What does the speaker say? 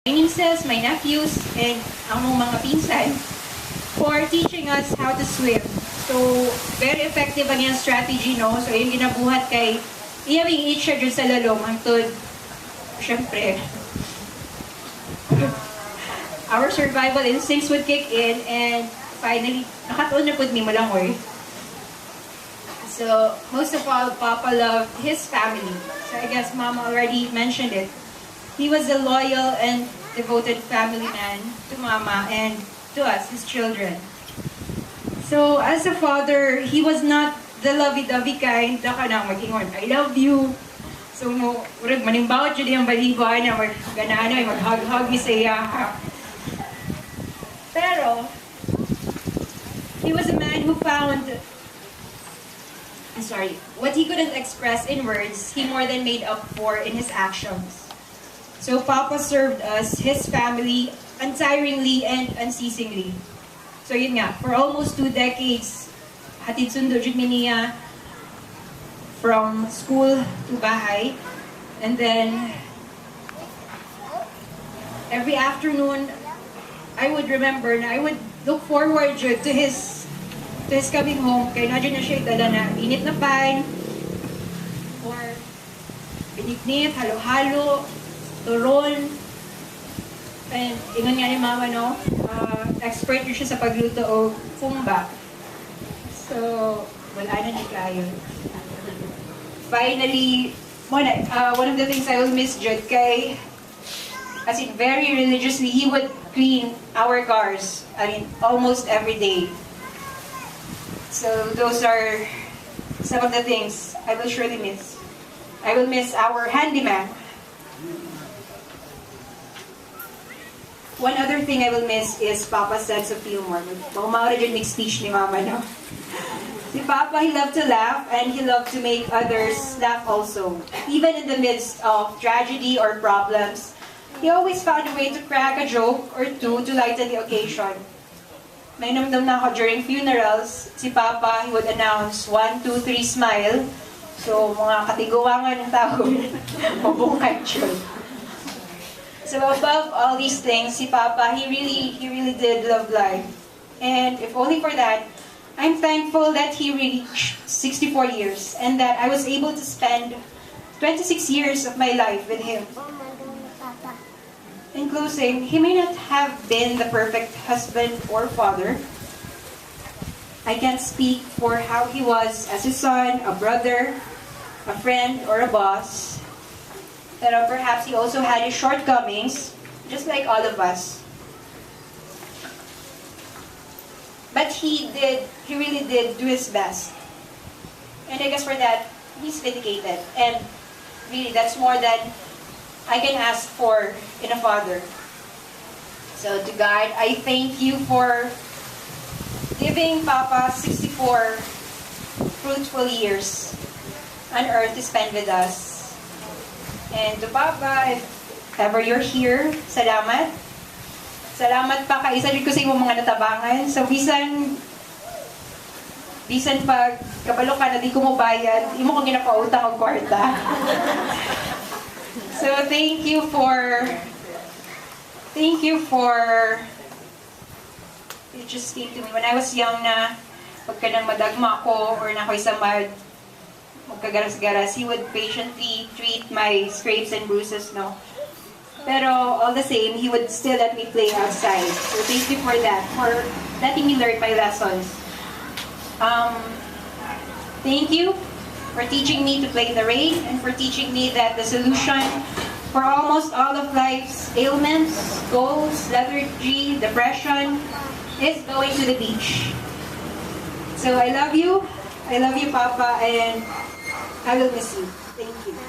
my nieces, my nephews, and ang mga pinsan for teaching us how to swim. So, very effective ang yung strategy, no? So, yung ginabuhat kay iyawing each siya dyan sa lalong hangtod, syempre, our survival instincts would kick in, and finally, nakatuon na pud mi mo lang, oy. So, most of all, Papa loved his family. So, I guess Mama already mentioned it. He was a loyal and devoted family man to Mama and to us, his children. So, as a father, he was not the lovey-dovey kind na kanang mag-ingon, I love you. So, murag manimbawat yun yung balibuan na mag-ganaan ay mag-hug-hug ni siya. Pero, he was a man who found, what he couldn't express in words, he more than made up for in his actions. So Papa served us, his family, untiringly and unceasingly. So yun nga, for almost 2 decades, hatid sundo jud mi niya from school to bahay. And then, every afternoon, I would remember na I would look forward jud to his coming home. Kaya na dyan na siya dala na init na pan, or binignit, halo-halo, turon. And ingon nga ni Mama, no? Expert yun siya sa pagluto o fumba. So, wala na ni kayo. Finally, one of the things I will miss Jud kay, as in very religiously, he would clean our cars, almost every day. So those are some of the things I will surely miss. I will miss our handyman. One other thing I will miss is Papa's sense of humor. Maumawala dyan yung speech ni Mama, no? Si Papa, he loved to laugh and he loved to make others laugh also. Even in the midst of tragedy or problems, he always found a way to crack a joke or two to lighten the occasion. May namdam na ako during funerals, si Papa, he would announce 1, 2, 3, smile. So, mga katiguangan ng tao, mabungkay yun. So, above all these things, si Papa, he really did love life. And if only for that, I'm thankful that he reached 64 years and that I was able to spend 26 years of my life with him. In closing, he may not have been the perfect husband or father. I can't speak for how he was as a son, a brother, a friend, or a boss. But perhaps he also had his shortcomings, just like all of us. But he really did do his best. And I guess for that, he's vindicated. And really, that's more than I can ask for in a father. So to God, I thank you for giving Papa 64 fruitful years on earth to spend with us. And to Papa, if ever you're here, salamat. Salamat pa kaisa rin ko sa imong mga natabangan. So bisan pag kabalo ka na di ko mo bayad, imo kong ginapautang og kwarta. So thank you for it just came to me when I was young na pagka nang madagma ko or na ako'y samad, magkagaras-garas, he would patiently treat my scrapes and bruises, no? Pero all the same, he would still let me play outside. So thank you for that, for letting me learn my lessons. Thank you for teaching me to play in the rain and for teaching me that the solution for almost all of life's ailments, colds, lethargy, depression is going to the beach. So I love you, Papa, and I will miss you. Thank you.